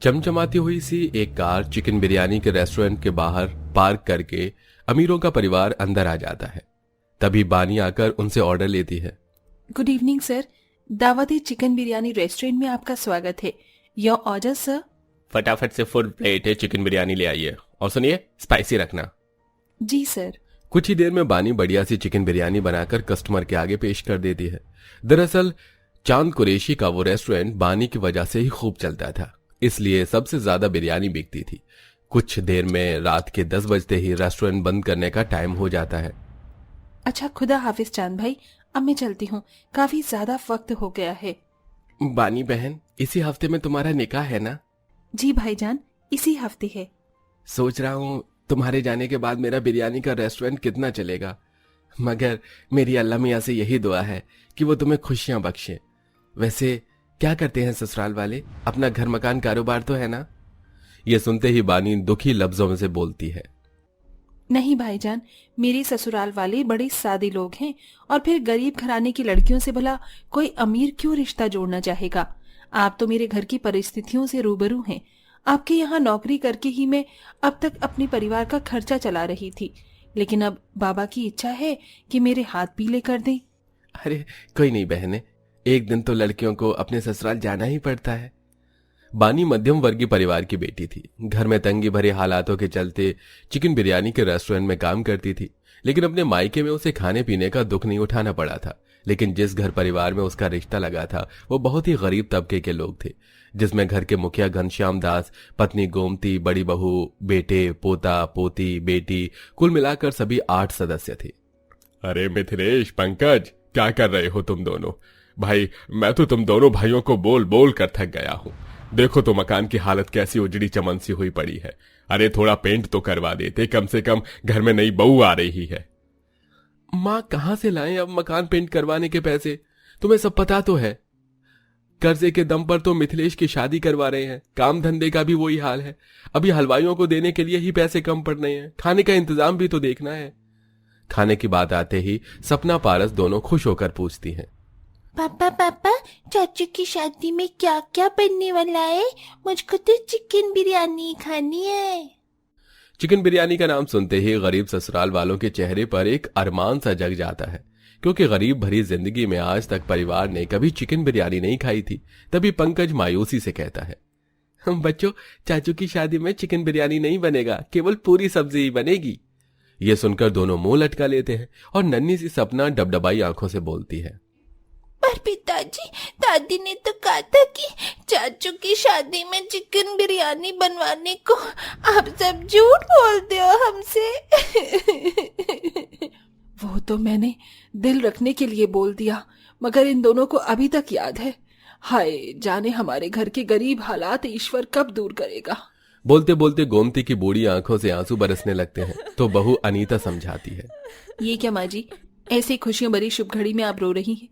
चमचमाती हुई सी एक कार चिकन बिरयानी के रेस्टोरेंट के बाहर पार्क करके अमीरों का परिवार अंदर आ जाता है। तभी बानी आकर उनसे ऑर्डर लेती है। Good evening sir, Dawati chicken biryani restaurant में आपका स्वागत है। Your order sir. फटाफट से फुल प्लेट चिकन बिरयानी ले आइए और सुनिए स्पाइसी रखना। जी सर। कुछ ही देर में बानी बढ़िया सी चिकन बिरयानी बनाकर कस्टमर के आगे पेश कर देती है। दरअसल चांद कुरैशी का वो रेस्टोरेंट बानी की वजह से ही खूब चलता था, इसलिए सबसे ज्यादा बिरयानी बिकती थी। कुछ देर में रात के 10 बजते ही रेस्टोरेंट बंद करने का टाइम हो जाता है। अच्छा, खुदा हाफिज चांद भाई, अब मैं चलती हूँ, काफी ज्यादा वक्त हो गया है। बानी बहन, इसी हफ्ते में तुम्हारा निकाह है ना? जी भाईजान, इसी हफ्ते है। सोच रहा हूँ तुम्हारे जाने के बाद मेरा बिरयानी का रेस्टोरेंट कितना चलेगा, मगर मेरी अल्लाह मियाँ से यही दुआ है कि वो तुम्हें खुशियां बख्शे। वैसे क्या करते हैं ससुराल वाले, अपना घर मकान कारोबार तो है ना? ये सुनते ही बानी दुखी लफ्जों में से बोलती है। नहीं भाईजान, मेरे ससुराल वाले बड़े सादे लोग हैं, और फिर गरीब घराने की लड़कियों से भला कोई अमीर क्यों रिश्ता जोड़ना चाहेगा। आप तो मेरे घर की परिस्थितियों से रूबरू हैं। आपके यहाँ नौकरी करके ही मैं अब तक अपने परिवार का खर्चा चला रही थी, लेकिन अब बाबा की इच्छा है कि मेरे हाथ पीले कर दें। अरे कोई नहीं बहने, एक दिन तो लड़कियों को अपने ससुराल जाना ही पड़ता है। बानी मध्यम वर्गीय परिवार की बेटी थी। घर में तंगी भरे हालातों के चलते चिकन बिरयानी के रेस्टोरेंट में काम करती थी, लेकिन अपने मायके में उसे खाने पीने का दुख नहीं उठाना पड़ा था। लेकिन जिस घर परिवार में उसका रिश्ता लगा था वो बहुत ही गरीब तबके के लोग थे, जिसमें घर के मुखिया घनश्याम दास, पत्नी गोमती, बड़ी बहू, बेटे, पोता, पोती, बेटी, कुल मिलाकर सभी 8 सदस्य थे। अरे मिथिलेश, पंकज, क्या कर रहे हो तुम दोनों? भाई मैं तो तुम दोनों भाइयों को बोल बोल कर थक गया हूँ। देखो तो मकान की हालत कैसी उजड़ी चमन सी हुई पड़ी है। अरे थोड़ा पेंट तो करवा देते, कम से कम घर में नई बहू आ रही है। माँ कहां से लाएं अब मकान पेंट करवाने के पैसे? तुम्हें सब पता तो है, कर्जे के दम पर तो मिथिलेश की शादी करवा रहे हैं। काम धंधे का भी वही हाल है। अभी हलवाइयों को देने के लिए ही पैसे कम पड़ रहे हैं, खाने का इंतजाम भी तो देखना है। खाने की बात आते ही सपना पारस दोनों खुश होकर पूछती हैं। पापा पापा, चाचू की शादी में क्या क्या बनने वाला है? मुझको तो चिकन बिरयानी खानी है। चिकन बिरयानी का नाम सुनते ही गरीब ससुराल वालों के चेहरे पर एक अरमान सा जग जाता है, क्योंकि गरीब भरी जिंदगी में आज तक परिवार ने कभी चिकन बिरयानी नहीं खाई थी। तभी पंकज मायूसी से कहता है, बच्चों, चाचू की शादी में चिकन बिरयानी नहीं बनेगा, केवल पूरी सब्जी ही बनेगी। ये सुनकर दोनों मुंह लटका लेते हैं और नन्ही सी सपना डबडबाई आंखों से बोलती है, पर पिताजी, दादी ने तो कहा था कि चाचू की शादी में चिकन बिरयानी बनवाने को। आप सब झूठ बोलते हो हमसे। वो तो मैंने दिल रखने के लिए बोल दिया, मगर इन दोनों को अभी तक याद है। हाय जाने हमारे घर के गरीब हालात ईश्वर कब दूर करेगा। बोलते बोलते गोमती की बूढ़ी आंखों से आंसू बरसने लगते हैं तो बहू अनीता समझाती है, ये क्या माँ जी, ऐसी खुशियों भरी शुभ घड़ी में आप रो रही हैं?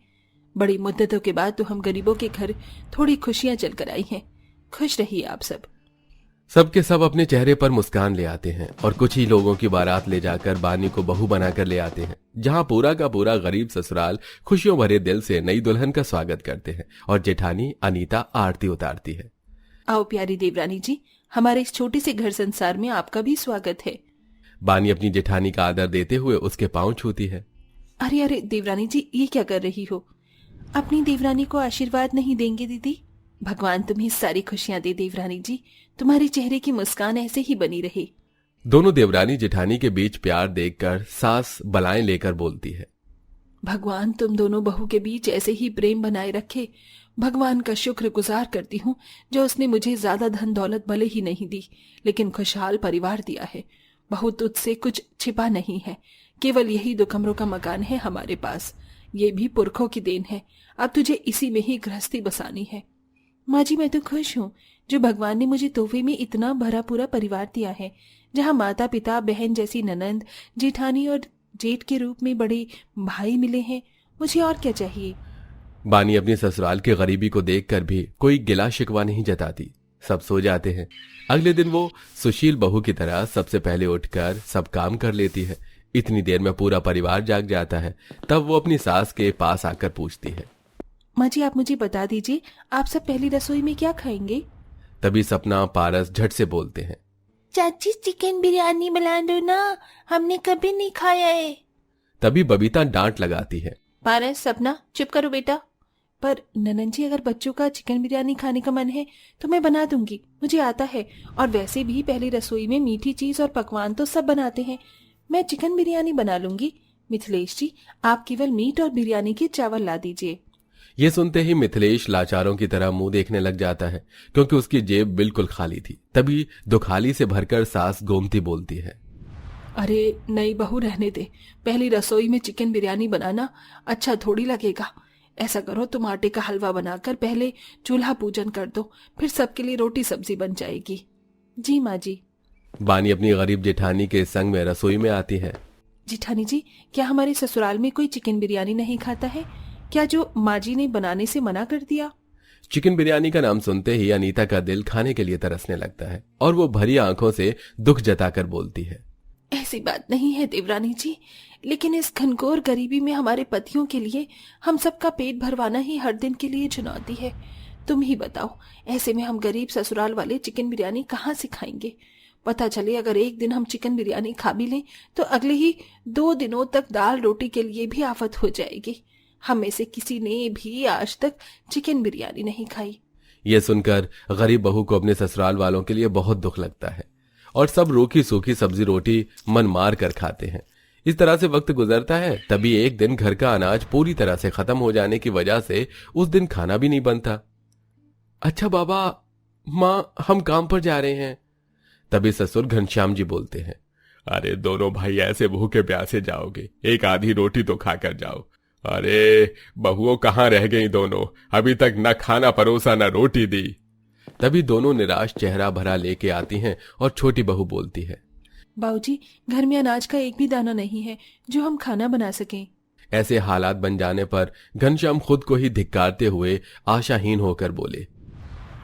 बड़ी मुद्दतों के बाद तो हम गरीबों के घर थोड़ी खुशियां चल कर आई हैं। खुश रहिए आप सब। सबके सब अपने चेहरे पर मुस्कान ले आते हैं और कुछ ही लोगों की बारात ले जाकर बानी को बहू बनाकर ले आते हैं, जहां पूरा का पूरा गरीब ससुराल खुशियों भरे दिल से नई दुल्हन का स्वागत करते हैं और जेठानी अनीता आरती उतारती है। आओ प्यारी देवरानी जी, हमारे इस छोटे से घर संसार में आपका भी स्वागत है। बानी अपनी जेठानी का आदर देते हुए उसके पांव छूती है। अरे अरे देवरानी जी, ये क्या कर रही हो? अपनी देवरानी को आशीर्वाद नहीं देंगे दीदी? भगवान तुम्हें सारी खुशियां दे देवरानी जी, तुम्हारे चेहरे की मुस्कान ऐसे ही बनी रहे। दोनों देवरानी जेठानी के बीच प्यार देखकर सास बलाएं लेकर बोलती है, भगवान तुम दोनों बहू के बीच ऐसे ही प्रेम बनाए रखे। भगवान का शुक्र गुजार करती हूँ जो उसने मुझे ज्यादा धन दौलत भले ही नहीं दी, लेकिन खुशहाल परिवार दिया है। बहू तुझसे कुछ छिपा नहीं है, केवल यही 2 कमरों का मकान है हमारे पास। ये भी पुरखों की देन है, अब तुझे इसी में ही गृहस्थी बसानी है। माँ जी, मैं तो खुश हूँ जो भगवान ने मुझे तोहफे में इतना भरा पूरा परिवार दिया है, जहाँ माता पिता, बहन जैसी ननंद, जेठानी और जेठ के रूप में बड़े भाई मिले हैं। मुझे और क्या चाहिए? बानी अपनी ससुराल की गरीबी को देखकर भी कोई गिला शिकवा नहीं जताती। सब सो जाते हैं। अगले दिन वो सुशील बहू की तरह सबसे पहले उठकर सब काम कर लेती है। इतनी देर में पूरा परिवार जाग जाता है। तब वो अपनी सास के पास आकर पूछती है, माँ जी, आप मुझे बता दीजिए, आप सब पहली रसोई में क्या खाएंगे? तभी सपना पारस झट से बोलते हैं। चाची चिकन बिरयानी बना दो ना, हमने कभी नहीं खाया है। तभी बबीता डांट लगाती है। पारस, सपना, चुप करो बेटा। पर ननन जी, अगर बच्चों का चिकन बिरयानी खाने का मन है तो मैं बना दूंगी, मुझे आता है। और वैसे भी पहली रसोई में मीठी चीज और पकवान तो सब बनाते हैं, मैं चिकन बिरयानी बना लूंगी। मिथिलेश जी, आप केवल मीट और बिरयानी के चावल ला दीजिए। ये सुनते ही मिथिलेश लाचारों की तरह मुंह देखने लग जाता है, क्योंकि उसकी जेब बिल्कुल खाली थी। तभी दुखाली से भरकर सास गोमती बोलती है। अरे नई बहू, रहने दे, पहली रसोई में चिकन बिरयानी बनाना अच्छा थोड़ी लगेगा। ऐसा करो, तुम आटे का हलवा बनाकर पहले चूल्हा पूजन कर दो, फिर सबके लिए रोटी सब्जी बन जाएगी। जी माँ जी। बानी अपनी गरीब जेठानी के संग में रसोई में आती है। जेठानी जी, क्या हमारे ससुराल में कोई चिकन बिरयानी नहीं खाता है? क्या जो माँ जी ने बनाने से मना कर दिया? चिकन बिरयानी का नाम सुनते ही अनीता का दिल खाने के लिए तरसने लगता है और वो भरी आंखों से दुख जताकर बोलती है। ऐसी बात नहीं है देवरानी जी, लेकिन इस घनघोर गरीबी में हमारे पतियों के लिए हम सबका पेट भरवाना ही हर दिन के लिए चुनौती है। तुम ही बताओ, ऐसे में हम गरीब ससुराल वाले चिकन बिरयानी कहाँ से खाएंगे? पता चले अगर एक दिन हम चिकन बिरयानी खा भी लें तो अगले ही 2 दिनों तक दाल रोटी के लिए भी आफत हो जाएगी। हम में से किसी ने भी आज तक चिकन बिरयानी नहीं खाई। यह सुनकर गरीब बहू को अपने ससुराल वालों के लिए बहुत दुख लगता है और सब रूखी सूखी सब्जी रोटी मन मार कर खाते हैं। इस तरह से वक्त गुजरता है। तभी एक दिन घर का अनाज पूरी तरह से खत्म हो जाने की वजह से उस दिन खाना भी नहीं बनता। अच्छा बाबा, माँ, हम काम पर जा रहे हैं। तभी ससुर घनश्याम जी बोलते हैं। अरे दोनों भाई ऐसे भूखे प्यासे जाओगे, एक आधी रोटी तो खाकर जाओ। अरे बहुओं कहाँ रह गई दोनों, अभी तक न खाना परोसा न रोटी दी। तभी दोनों निराश चेहरा भरा लेके आती हैं और छोटी बहू बोलती है। बाबूजी, घर में अनाज का एक भी दाना नहीं है जो हम खाना बना सकें। ऐसे हालात बन जाने पर घनश्याम खुद को ही धिक्कारते हुए आशाहीन होकर बोले।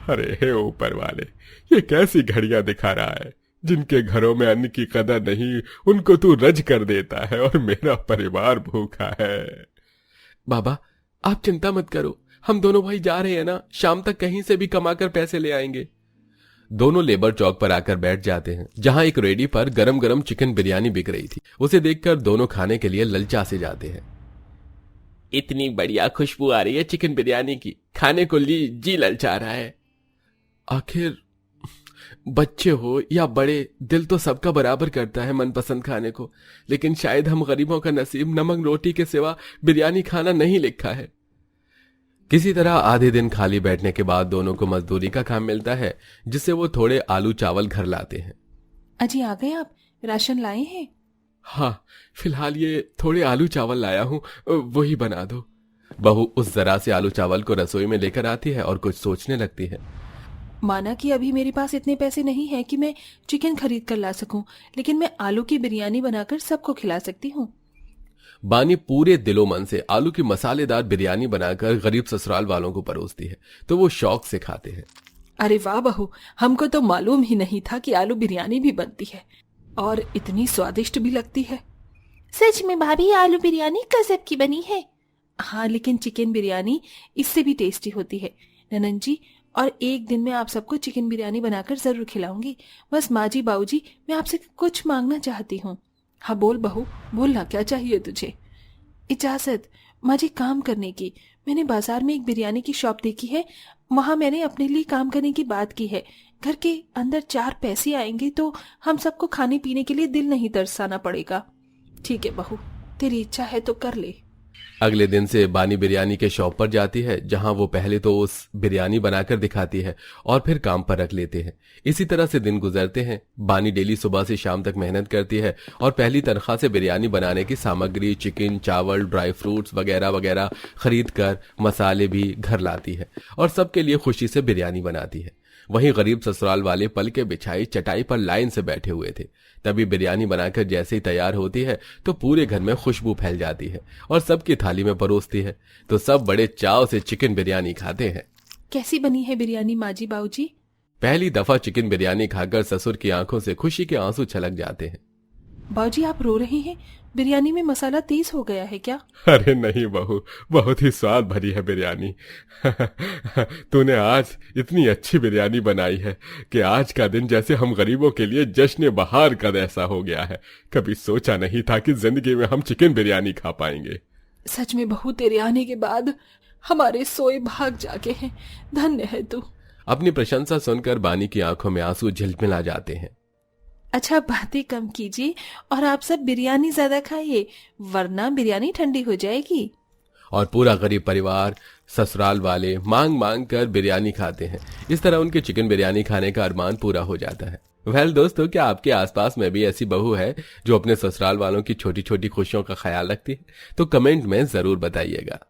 अरे हे ऊपर वाले, ये कैसी घड़ियां दिखा रहा है? जिनके घरों में अन्न की कदर नहीं, उनको तू रज कर देता है और मेरा परिवार भूखा है। बाबा, आप चिंता मत करो, हम दोनों भाई जा रहे हैं ना, शाम तक कहीं से भी कमाकर पैसे ले आएंगे। दोनों लेबर चौक पर आकर बैठ जाते हैं, जहां एक रेडी पर गरम गरम चिकन बिरयानी बिक रही थी। उसे देखकर दोनों खाने के लिए ललचा से जाते हैं। इतनी बढ़िया खुशबू आ रही है चिकन बिरयानी की, खाने को जी ललचा रहा है। आखिर बच्चे हो या बड़े, दिल तो सबका बराबर करता है मनपसंद खाने को, लेकिन शायद हम गरीबों का नसीब नमक रोटी के सिवा बिरयानी खाना नहीं लिखा है। किसी तरह आधे दिन खाली बैठने के बाद दोनों को मजदूरी का काम मिलता है, जिससे वो थोड़े आलू चावल घर लाते हैं। अजी, आ गए आप? राशन लाए हैं? हाँ, फिलहाल ये थोड़े आलू चावल लाया हूं, वही बना दो। बहू उस जरा से आलू चावल को रसोई में लेकर आती है और कुछ सोचने लगती है। माना कि अभी मेरे पास इतने पैसे नहीं है कि मैं चिकन खरीद कर ला सकूं, लेकिन मैं आलू की बिरयानी बनाकर सबको खिला सकती हूँ। बानी पूरे दिलो मन से आलू की मसालेदार बिरयानी बनाकर गरीब ससुराल वालों को परोसती है, तो वो शौक से खाते हैं। अरे वाह बहू, हमको तो मालूम ही नहीं था कि आलू बिरयानी भी बनती है और इतनी स्वादिष्ट भी लगती है। सच में भाभी, आलू बिरयानी गजब की बनी है। हाँ, लेकिन चिकन बिरयानी इससे भी टेस्टी होती है ननन जी। और एक दिन मैं आप सबको चिकन बिरयानी बनाकर जरूर खिलाऊंगी। बस माँ जी, बाबू जी, मैं आपसे कुछ मांगना चाहती हूँ। हाँ बोल बहू, बोलना, क्या चाहिए तुझे? इजाजत माँ जी काम करने की। मैंने बाजार में एक बिरयानी की शॉप देखी है, वहां मैंने अपने लिए काम करने की बात की है। घर के अंदर 4 पैसे आएंगे तो हम सबको खाने पीने के लिए दिल नहीं तरसाना पड़ेगा। ठीक है बहू, तेरी इच्छा है तो कर ले। अगले दिन से बानी बिरयानी के शॉप पर जाती है, जहां वो पहले तो उस बिरयानी बनाकर दिखाती है और फिर काम पर रख लेते हैं। इसी तरह से दिन गुजरते हैं। बानी डेली सुबह से शाम तक मेहनत करती है और पहली तनख्वाह से बिरयानी बनाने की सामग्री, चिकन, चावल, ड्राई फ्रूट्स वगैरह वगैरह खरीद कर मसाले भी घर लाती है और सबके लिए खुशी से बिरयानी बनाती है। वहीं गरीब ससुराल वाले पल के बिछाई चटाई पर लाइन से बैठे हुए थे। तभी बिरयानी बनाकर जैसे ही तैयार होती है तो पूरे घर में खुशबू फैल जाती है और सबकी थाली में परोसती है, तो सब बड़े चाव से चिकन बिरयानी खाते हैं। कैसी बनी है बिरयानी माँ जी, बाबू जी? पहली दफा चिकन बिरयानी खाकर ससुर की आंखों से खुशी के आंसू छलक जाते हैं। बाजी आप रो रहे हैं? बिरयानी में मसाला तेज हो गया है क्या? अरे नहीं बहू, बहुत ही स्वाद भरी है बिरयानी। तूने आज इतनी अच्छी बिरयानी बनाई है कि आज का दिन जैसे हम गरीबों के लिए जश्न बहार का ऐसा हो गया है। कभी सोचा नहीं था कि जिंदगी में हम चिकन बिरयानी खा पाएंगे। सच में बहू, तेरे आने के बाद हमारे सोए भाग जागे हैं। धन्य है तू। अपनी प्रशंसा सुनकर बानी की आंखों में आंसू झिलमिला जाते हैं। अच्छा, बातें कम कीजिए और आप सब बिरयानी ज्यादा खाइए, वरना बिरयानी ठंडी हो जाएगी। और पूरा गरीब परिवार, ससुराल वाले मांग मांग कर बिरयानी खाते हैं। इस तरह उनके चिकन बिरयानी खाने का अरमान पूरा हो जाता है। वेल दोस्तों, क्या आपके आसपास में भी ऐसी बहू है जो अपने ससुराल वालों की छोटी छोटी खुशियों का ख्याल रखती है? तो कमेंट में जरूर बताइएगा।